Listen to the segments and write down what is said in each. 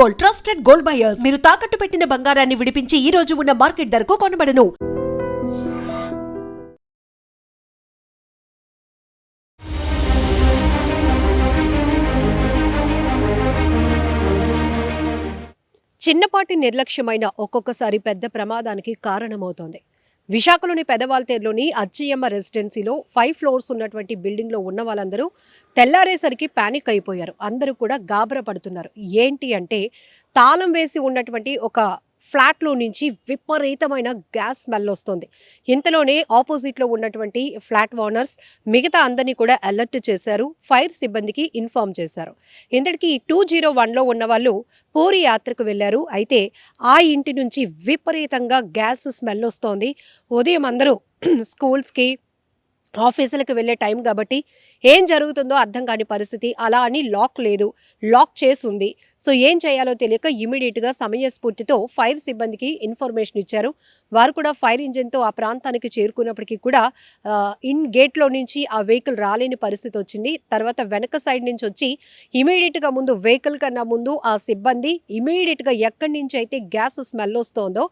Gold, trusted gold buyers. మీరు తాకట్టు పెట్టిన బంగారాన్ని విడిపించి ఈ రోజు ఉన్న మార్కెట్ ధరకు కొనబడను. చిన్నపాటి నిర్లక్ష్యమైన ఒక్కొక్కసారి పెద్ద ప్రమాదానికి కారణమవుతోంది. విశాఖలోని పెదవాల్తేరులోని అచ్చయ్యమ్మ రెసిడెన్సీలో 5 ఫ్లోర్స్ ఉన్నటువంటి బిల్డింగ్లో ఉన్న వాళ్ళందరూ తెల్లారేసరికి పానిక్ అయిపోయారు. అందరూ కూడా గాబరా పడుతున్నారు. ఏంటి అంటే తాళం వేసి ఉన్నటువంటి ఒక ఫ్లాట్లో నుంచి విపరీతమైన గ్యాస్ స్మెల్ వస్తుంది. ఇంతలోనే ఆపోజిట్లో ఉన్నటువంటి ఫ్లాట్ ఓనర్స్ మిగతా అందరినీ కూడా అలర్ట్ చేశారు. ఫైర్ సిబ్బందికి ఇన్ఫార్మ్ చేశారు. ఇంతటికి 201లో ఉన్న వాళ్ళు పూరి యాత్రకు వెళ్ళారు. అయితే ఆ ఇంటి నుంచి విపరీతంగా గ్యాస్ స్మెల్ వస్తోంది. ఉదయం అందరూ స్కూల్స్కి ఆఫీసులకు వెళ్ళే టైం కాబట్టి ఏం జరుగుతుందో అర్థం కాని పరిస్థితి. అలా అని లాక్ లేదు, లాక్ చేసుంది. సో ఏం చేయాలో తెలియక ఇమీడియట్గా సమయస్ఫూర్తితో ఫైర్ సిబ్బందికి ఇన్ఫర్మేషన్ ఇచ్చారు. వారు కూడా ఫైర్ ఇంజిన్తో ఆ ప్రాంతానికి చేరుకున్నప్పటికీ కూడా ఇన్ గేట్లో నుంచి ఆ వెహికల్ రాలేని పరిస్థితి వచ్చింది. తర్వాత వెనక సైడ్ నుంచి వచ్చి ఇమీడియట్గా ముందు వెహికల్ కన్నా ముందు ఆ సిబ్బంది ఇమీడియట్గా ఎక్కడి నుంచి అయితే గ్యాస్ స్మెల్ వస్తుందో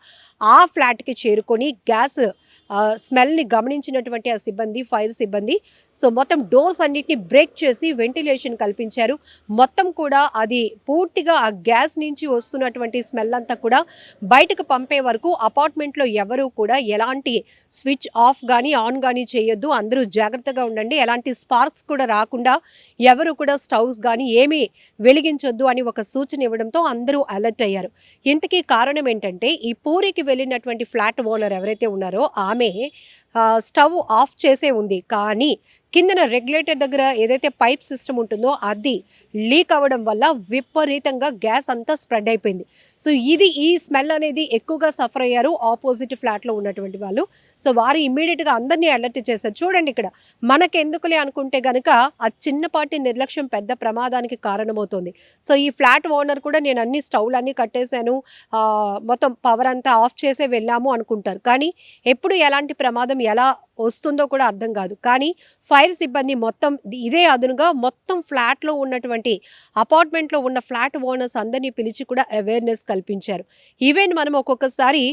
ఆ ఫ్లాట్కి చేరుకొని గ్యాస్ స్మెల్ని గమనించినటువంటి ఆ సిబ్బంది, ఫైర్ సిబ్బంది సో మొత్తం డోర్స్ అన్నిటిని బ్రేక్ చేసి వెంటిలేషన్ కల్పించారు. మొత్తం కూడా అది పూర్తిగా ఆ గ్యాస్ నుంచి వస్తున్నటువంటి స్మెల్ అంతా కూడా బయటకు పంపే వరకు అపార్ట్మెంట్లో ఎవరు కూడా ఎలాంటి స్విచ్ ఆఫ్ కానీ ఆన్ కానీ చేయొద్దు, అందరూ జాగ్రత్తగా ఉండండి, ఎలాంటి స్పార్క్స్ కూడా రాకుండా ఎవరు కూడా స్టవ్స్ కానీ ఏమీ వెలిగించొద్దు అని ఒక సూచన ఇవ్వడంతో అందరూ అలర్ట్ అయ్యారు. ఇంతకీ కారణం ఏంటంటే ఈ పూరికి వెళ్ళినటువంటి ఫ్లాట్ ఓనర్ ఎవరైతే ఉన్నారో ఆమె స్టవ్ ఆఫ్ చేసే ఉంది. కానీ కిందన రెగ్యులేటర్ దగ్గర ఏదైతే పైప్ సిస్టమ్ ఉంటుందో అది లీక్ అవ్వడం వల్ల విపరీతంగా గ్యాస్ అంతా స్ప్రెడ్ అయిపోయింది. సో ఈ స్మెల్ అనేది ఎక్కువగా సఫర్ అయ్యారు ఆపోజిట్ ఫ్లాట్లో ఉన్నటువంటి వాళ్ళు. సో వారు ఇమ్మీడియట్గా అందరినీ అలర్ట్ చేశారు. చూడండి ఇక్కడ మనకెందుకులే అనుకుంటే కనుక ఆ చిన్నపాటి నిర్లక్ష్యం పెద్ద ప్రమాదానికి కారణమవుతుంది. సో ఈ ఫ్లాట్ ఓనర్ కూడా నేను అన్ని స్టవ్లన్నీ కట్టేశాను, మొత్తం పవర్ అంతా ఆఫ్ చేసే వెళ్ళాము అనుకుంటారు. కానీ ఎప్పుడు ఎలాంటి ప్రమాదం ఎలా వస్తుందో కూడా అర్థం కాదు. కానీ ఫైర్ సిబ్బంది మొత్తం ఇదే అదునుగా మొత్తం ఫ్లాట్లో ఉన్నటువంటి అపార్ట్మెంట్లో ఉన్న ఫ్లాట్ ఓనర్స్ అందరినీ పిలిచి కూడా అవేర్నెస్ కల్పించారు. ఈవెన్ మనం ఒక్కొక్కసారి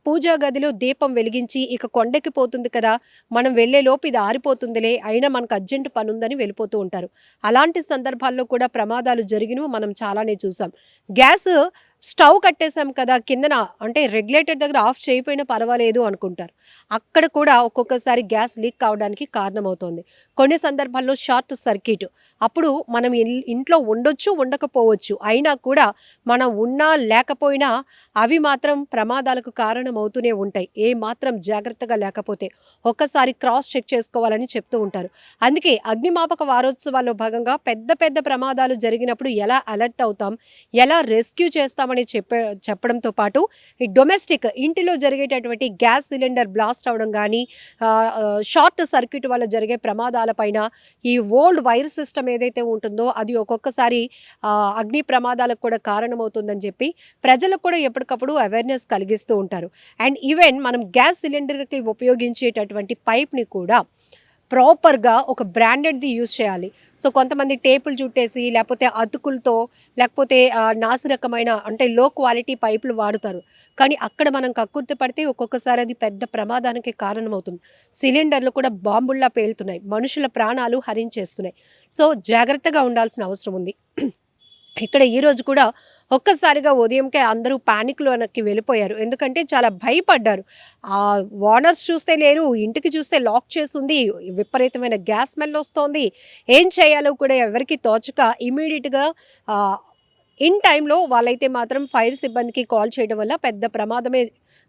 పూజా గదిలో దీపం వెలిగించి ఇక కొండకి పోతుంది కదా, మనం వెళ్ళే లోపు ఇది ఆరిపోతుందిలే, అయినా మనకు అర్జెంట్ పని ఉందని వెళ్ళిపోతూ ఉంటారు. అలాంటి సందర్భాల్లో కూడా ప్రమాదాలు జరిగినవి మనం చాలానే చూసాం. గ్యాస్ స్టవ్ కట్టేసాం కదా, కిందన అంటే రెగ్యులేటర్ దగ్గర ఆఫ్ చేయకపోయినా పర్వాలేదు అనుకుంటారు. అక్కడ కూడా ఒక్కొక్కసారి గ్యాస్ లీక్ కావడానికి కారణమవుతుంది. కొన్ని సందర్భాల్లో షార్ట్ సర్క్యూట్, అప్పుడు మనం ఇంట్లో ఉండొచ్చు ఉండకపోవచ్చు, అయినా కూడా మనం ఉన్నా లేకపోయినా అవి మాత్రం ప్రమాదాలకు కారణమవుతూనే ఉంటాయి. ఏ మాత్రం జాగ్రత్తగా లేకపోతే ఒక్కసారి క్రాస్ చెక్ చేసుకోవాలని చెప్తూ ఉంటారు. అందుకే అగ్నిమాపక వారోత్సవాల్లో భాగంగా పెద్ద పెద్ద ప్రమాదాలు జరిగినప్పుడు ఎలా అలర్ట్ అవుతాం, ఎలా రెస్క్యూ చేస్తాం అని చెప్పడంతో పాటు ఈ డొమెస్టిక్ ఇంటిలో జరిగేటటువంటి గ్యాస్ సిలిండర్ బ్లాస్ట్ అవడం కానీ షార్ట్ సర్క్యూట్ వల్ల జరిగే ప్రమాదాలపైన ఈ ఓల్డ్ వైర్ సిస్టమ్ ఏదైతే ఉంటుందో అది ఒక్కొక్కసారి అగ్ని ప్రమాదాలకు కూడా కారణమవుతుందని చెప్పి ప్రజలకు కూడా ఎప్పటికప్పుడు అవేర్నెస్ కలిగిస్తూ ఉంటారు. అండ్ ఈవెన్ మనం గ్యాస్ సిలిండర్కి ఉపయోగించేటటువంటి పైప్ని కూడా ప్రాపర్గా ఒక బ్రాండెడ్ది యూజ్ చేయాలి. సో కొంతమంది టేపులు చుట్టేసి లేకపోతే అతుకులతో లేకపోతే నాసిరకమైన అంటే లో క్వాలిటీ పైపులు వాడుతారు. కానీ అక్కడ మనం కక్కుర్తి పడితే ఒక్కొక్కసారి అది పెద్ద ప్రమాదానికి కారణమవుతుంది. సిలిండర్లు కూడా బాంబుల్లా పేలుతున్నాయి, మనుషుల ప్రాణాలు హరించేస్తున్నాయి. సో జాగ్రత్తగా ఉండాల్సిన అవసరం ఉంది. ఇక్కడ ఈరోజు కూడా ఒక్కసారిగా ఉదయంకే అందరూ ప్యానిక్లోకి వెళ్ళిపోయారు. ఎందుకంటే చాలా భయపడ్డారు. ఆ ఓనర్స్ చూస్తే లేరు, ఇంటికి చూస్తే లాక్ చేసింది, విపరీతమైన గ్యాస్ స్మెల్ వస్తోంది, ఏం చేయాలో కూడా ఎవరికి తోచక ఇమీడియట్గా ఇన్ టైంలో వాళ్ళైతే మాత్రం ఫైర్ సిబ్బందికి కాల్ చేయడం వల్ల పెద్ద ప్రమాదమే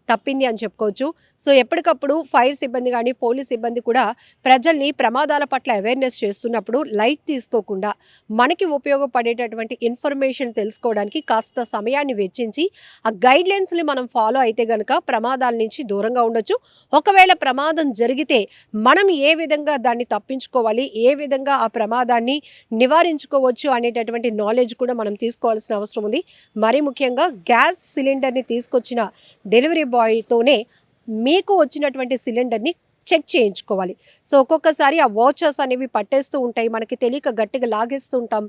తప్పింది అని చెప్పుకోవచ్చు. సో ఎప్పటికప్పుడు ఫైర్ సిబ్బంది కానీ పోలీస్ సిబ్బంది కూడా ప్రజల్ని ప్రమాదాల పట్ల అవేర్నెస్ చేస్తున్నప్పుడు లైట్ తీసుకోకుండా మనకి ఉపయోగపడేటటువంటి ఇన్ఫర్మేషన్ తెలుసుకోవడానికి కాస్త సమయాన్ని వెచ్చించి ఆ గైడ్లైన్స్ని మనం ఫాలో అయితే కనుక ప్రమాదాల నుంచి దూరంగా ఉండొచ్చు. ఒకవేళ ప్రమాదం జరిగితే మనం ఏ విధంగా దాన్ని తప్పించుకోవాలి, ఏ విధంగా ఆ ప్రమాదాన్ని నివారించుకోవచ్చు అనేటటువంటి నాలెడ్జ్ కూడా మనం తీసుకోవాల్సిన అవసరం ఉంది. మరీ ముఖ్యంగా గ్యాస్ సిలిండర్ని తీసుకొచ్చిన డెలివరీ బాయ్తోనే మీకు వచ్చినటువంటి సిలిండర్ని చెక్ చేయించుకోవాలి. సో ఒక్కొక్కసారి ఆ వాచర్స్ అనేవి పట్టేస్తూ ఉంటాయి, మనకి తెలియక గట్టిగా లాగేస్తూ ఉంటాం,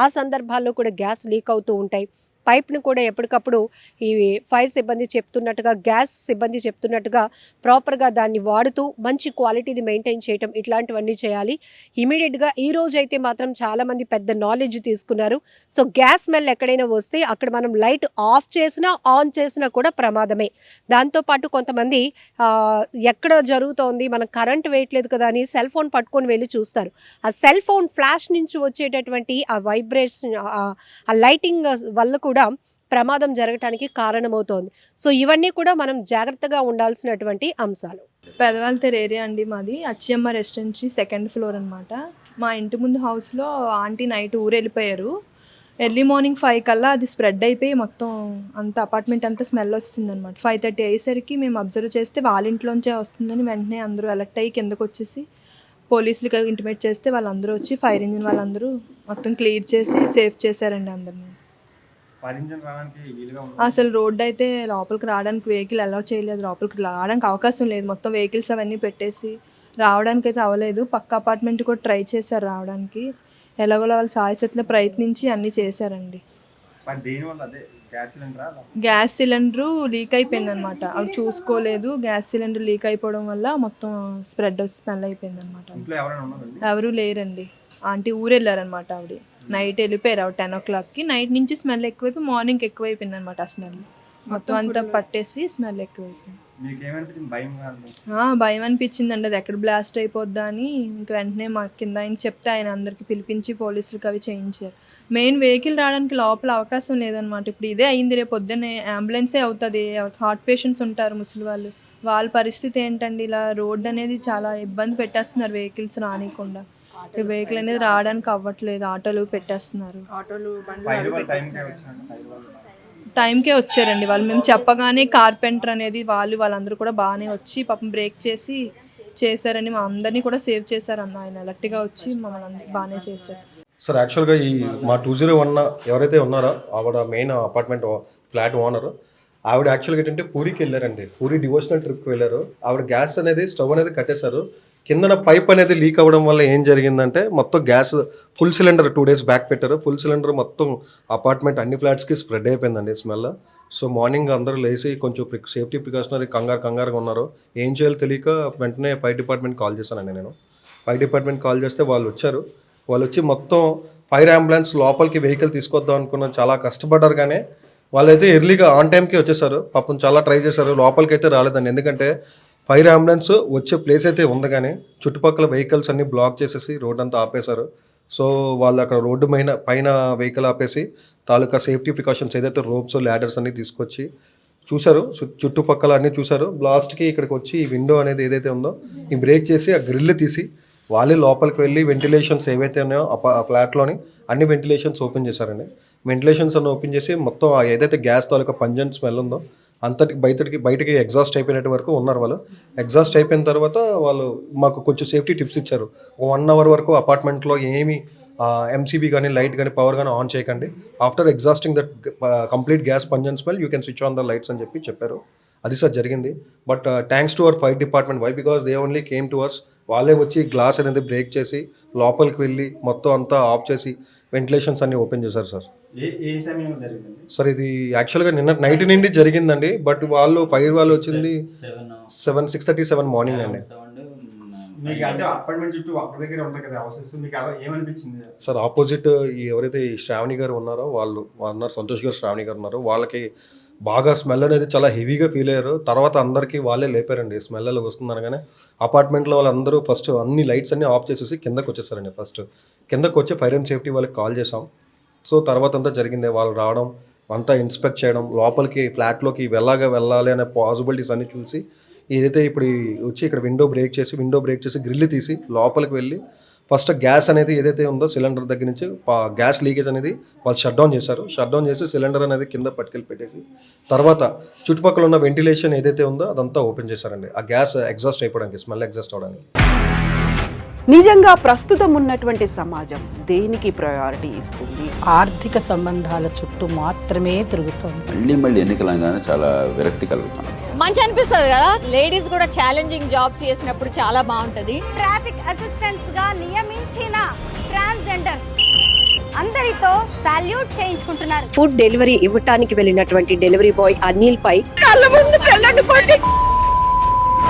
ఆ సందర్భాల్లో కూడా గ్యాస్ లీక్ అవుతూ ఉంటాయి. పైప్ను కూడా ఎప్పటికప్పుడు ఈ ఫైర్ సిబ్బంది చెప్తున్నట్టుగా, గ్యాస్ సిబ్బంది చెప్తున్నట్టుగా ప్రాపర్గా దాన్ని వాడుతూ మంచి క్వాలిటీది మెయింటైన్ చేయటం ఇట్లాంటివన్నీ చేయాలి. ఇమీడియట్గా ఈ రోజైతే మాత్రం చాలామంది పెద్ద నాలెడ్జ్ తీసుకున్నారు. సో గ్యాస్ స్మెల్ ఎక్కడైనా వస్తే అక్కడ మనం లైట్ ఆఫ్ చేసినా ఆన్ చేసినా కూడా ప్రమాదమే. దాంతోపాటు కొంతమంది ఎక్కడ జరుగుతోంది, మనం కరెంట్ వేయట్లేదు కదా అని సెల్ ఫోన్ పట్టుకొని వెళ్ళి చూస్తారు. ఆ సెల్ ఫోన్ ఫ్లాష్ నుంచి వచ్చేటటువంటి ఆ వైబ్రేషన్, ఆ లైటింగ్ వల్ల కూడా ప్రమాదం జరగటానికి కారణమవుతోంది. సో ఇవన్నీ కూడా మనం జాగ్రత్తగా ఉండాల్సినటువంటి అంశాలు. పెదవాల్తేరు ఏరియా అండి మాది. అచ్చియమ్మ రెసిడెన్సీ 2nd ఫ్లోర్ అనమాట. మా ఇంటి ముందు హౌస్లో ఆంటీ నైట్ ఊరు వెళ్ళిపోయారు. ఎర్లీ మార్నింగ్ 5 కల్లా అది స్ప్రెడ్ అయిపోయి మొత్తం అంత అపార్ట్మెంట్ అంతా స్మెల్ వస్తుందన్నమాట. 5:30 అయ్యేసరికి మేము అబ్జర్వ్ చేస్తే వాళ్ళ ఇంట్లోంచే వస్తుందని వెంటనే అందరూ అలర్ట్ అయ్యి కిందకు వచ్చేసి పోలీసులకి ఇంటిమేట్ చేస్తే వాళ్ళందరూ వచ్చి ఫైర్ ఇంజిన్ వాళ్ళందరూ మొత్తం క్లియర్ చేసి సేఫ్ చేశారండి అందరినీ. అసలు రోడ్డు అయితే లోపలికి రావడానికి వెహికల్ అలౌ చేయలేదు, లోపలికి రావడానికి అవకాశం లేదు. మొత్తం వెహికల్స్ అవన్నీ పెట్టేసి రావడానికి అయితే అవ్వలేదు. పక్క అపార్ట్మెంట్ కూడా ట్రై చేశారు రావడానికి. ఎలాగోలా వాళ్ళు సాయశక్తిలో ప్రయత్నించి అన్నీ చేశారండి. గ్యాస్ సిలిండరు లీక్ అయిపోయింది అనమాట. అవి చూసుకోలేదు. గ్యాస్ సిలిండర్ లీక్ అయిపోవడం వల్ల మొత్తం స్మెల్ అయిపోయింది అనమాట. ఎవరు లేరండి. ఆంటీ ఊరు వెళ్ళారనమాట. ఆవిడ నైట్ వెళ్ళిపోయారు. ఆవిడ 10 o'clockకి. నైట్ నుంచి స్మెల్ ఎక్కువైపోయి మార్నింగ్ ఎక్కువైపోయింది అనమాట. ఆ స్మెల్ మొత్తం అంతా పట్టేసి స్మెల్ ఎక్కువైపోయింది. భయం అనిపించిందండి, అది ఎక్కడ బ్లాస్ట్ అయిపోద్దా అని. ఇంక వెంటనే మా కింద ఆయన చెప్తే ఆయన అందరికి పిలిపించి పోలీసులకు అవి చేయించారు. మెయిన్ వెహికల్ రావడానికి లోపల అవకాశం లేదనమాట. ఇప్పుడు ఇదే అయింది, రేపు పొద్దున్నే అంబులెన్సే అవుతుంది. హార్ట్ పేషెంట్స్ ఉంటారు, ముసలి వాళ్ళు, వాళ్ళ పరిస్థితి ఏంటండి? ఇలా రోడ్డు అనేది చాలా ఇబ్బంది పెట్టేస్తున్నారు వెహికల్స్ రానికుండా. వెహికల్ అనేది రావడానికి అవ్వట్లేదు, ఆటోలు పెట్టేస్తున్నారు. టైంకే వచ్చారండి వాళ్ళు. మేము చెప్పగానే కార్పెంటర్ అనేది వాళ్ళందరూ కూడా బాగానే వచ్చి పాపం బ్రేక్ చేసి చేశారని మా అందరినీ కూడా సేవ్ చేశారు అన్న. ఆయన అలర్ట్గా వచ్చి మమ్మల్ని అందరూ బాగానే చేశారు. సార్ యాక్చువల్గా ఈ మా 201 ఎవరైతే ఉన్నారో ఆవిడ మెయిన్ అపార్ట్మెంట్ ఫ్లాట్ ఓనర్, ఆవిడ యాక్చువల్గా ఏంటంటే పూరికి వెళ్ళారండి. పూరి డివోషనల్ ట్రిప్కి వెళ్ళారు. ఆవిడ గ్యాస్ అనేది స్టవ్ అనేది కట్టేశారు. కిందన పైప్ అనేది లీక్ అవ్వడం వల్ల ఏం జరిగిందంటే మొత్తం gas full cylinder 2 days back పెట్టారు. ఫుల్ సిలిండర్ మొత్తం అపార్ట్మెంట్ అన్ని ఫ్లాట్స్కి స్ప్రెడ్ అయిపోయిందండి స్మెల్. సో మార్నింగ్ అందరూ లేచి కొంచెం సేఫ్టీ ప్రికాషనరీ కంగారుగా ఉన్నారు. ఏం చేయాలో తెలియక వెంటనే ఫైర్ డిపార్ట్మెంట్ కాల్ చేశానండి నేను. ఫైర్ డిపార్ట్మెంట్ కాల్ చేస్తే వాళ్ళు వచ్చారు. వాళ్ళు వచ్చి మొత్తం ఫైర్ అంబులెన్స్ లోపలికి వెహికల్ తీసుకొద్దాం అనుకున్నారు. చాలా కష్టపడ్డారు, కానీ వాళ్ళైతే ఎర్లీగా ఆన్ టైంకి వచ్చేసారు. పాపం చాలా ట్రై చేశారు, లోపలికి అయితే రాలేదండి. ఎందుకంటే ఫైర్ అంబులెన్స్ వచ్చే ప్లేస్ అయితే ఉంది, కానీ చుట్టుపక్కల వెహికల్స్ అన్నీ బ్లాక్ చేసేసి రోడ్ అంతా ఆపేశారు. సో వాళ్ళు అక్కడ రోడ్డు పైన వెహికల్ ఆపేసి తాలూకా సేఫ్టీ ప్రికాషన్స్ ఏదైతే రోప్స్ ల్యాడర్స్ అన్నీ తీసుకొచ్చి చూశారు. చుట్టుపక్కల అన్నీ చూశారు. లాస్ట్కి ఇక్కడికి వచ్చి ఈ విండో అనేది ఏదైతే ఉందో ఈ బ్రేక్ చేసి ఆ గ్రిల్ తీసి వాళ్ళే లోపలికి వెళ్ళి వెంటిలేషన్స్ ఏవైతే ఉన్నాయో ఆ ఫ్లాట్లోని అన్ని వెంటిలేషన్స్ ఓపెన్ చేశారండి. వెంటిలేషన్స్ అన్నీ ఓపెన్ చేసి మొత్తం ఏదైతే గ్యాస్ తాలూకా పంజెంట్ స్మెల్ ఉందో అంతటికి బయటకి ఎగ్జాస్ట్ అయిపోయినట్టు వరకు ఉన్నారు వాళ్ళు. ఎగ్జాస్ట్ అయిపోయిన తర్వాత వాళ్ళు మాకు కొంచెం సేఫ్టీ టిప్స్ ఇచ్చారు. 1 hour వరకు అపార్ట్మెంట్లో ఏమీ ఎంసీబీ కానీ లైట్ కానీ పవర్ కానీ ఆన్ చేయకండి. After exhausting that complete gas pungent smell you can switch on the lights అని చెప్పారు. అది సార్ జరిగింది. But thanks to our fire department. Why? Because they only came to us. వాళ్ళే వచ్చి గ్లాస్ అనేది బ్రేక్ చేసి లోపలికి వెళ్ళి మొత్తం అంతా ఆఫ్ చేసి వెంటిలేషన్స్ అన్ని ఓపెన్ చేశారు సార్. సార్ ఇది యాక్చువల్గా నిన్న నైట్ నుండి జరిగిందండి. బట్ ఫైర్ వాళ్ళు వచ్చింది 6:37 మార్నింగ్ అండి. సార్ ఆపోజిట్ ఎవరైతే ఈ శ్రావణి గారు ఉన్నారో వాళ్ళు అన్నారు, సంతోష్ గారు శ్రావణి గారు ఉన్నారు, వాళ్ళకి బాగా స్మెల్ అనేది చాలా హెవీగా ఫీల్ అయ్యారు. తర్వాత అందరికీ వాళ్ళే లేపారండి. స్మెల్ అలా వస్తుంది అనగానే అపార్ట్మెంట్లో వాళ్ళందరూ ఫస్ట్ అన్ని లైట్స్ అన్ని ఆఫ్ చేసేసి కిందకు వచ్చేసారండి. ఫస్ట్ కిందకు వచ్చి ఫైర్ అండ్ సేఫ్టీ వాళ్ళకి కాల్ చేసాం. సో తర్వాత అంతా జరిగింది. వాళ్ళు రావడం, అంతా ఇన్స్పెక్ట్ చేయడం, లోపలికి ఫ్లాట్లోకి వెళ్ళాలి అనే పాసిబిలిటీస్ అన్ని చూసి ఏదైతే ఇప్పుడు వచ్చి ఇక్కడ విండో బ్రేక్ చేసి గ్రిల్ తీసి లోపలికి వెళ్ళి ఫస్ట్ గ్యాస్ అనేది ఏదైతే ఉందో సిలిండర్ దగ్గర నుంచి గ్యాస్ లీకేజ్ అనేది వాళ్ళు షట్ డౌన్ చేసి సిలిండర్ అనేది కింద పట్టుకెళ్ళి పెట్టేసి తర్వాత చుట్టుపక్కల ఉన్న వెంటిలేషన్ ఏదైతే ఉందో అదంతా ఓపెన్ చేశారండి. ఆ గ్యాస్ ఎగ్జాస్ట్ అయిపోవడానికి, స్మెల్ ఎగ్జాస్ట్ అవడానికి. నిజంగా ప్రస్తుతం ఉన్నటువంటి సమాజం దేనికి ప్రయారిటీ ఇస్తుంది? ఆర్థిక సంబంధాల చుట్టూ మాత్రమే తిరుగుతుంది. మళ్ళీ ఎన్నికలంగానే చాలా విరక్తి కలుగుతాం. మంచి అనిపిస్తుంది కదా, లేడీస్ కూడా ఛాలెంజింగ్ జాబ్స్ చేసినప్పుడు చాలా బాగుంటది. ట్రాఫిక్ అసిస్టెంట్స్ గా నియమించిన ట్రాన్స్జెండర్స్ అందరితో సాల్యూట్ చేయించుకుంటున్నారు. ఫుడ్ డెలివరీ ఇవ్వటానికి వెళ్ళినటువంటి డెలివరీ బాయ్ అనిల్ పై కళ్ళ ముందు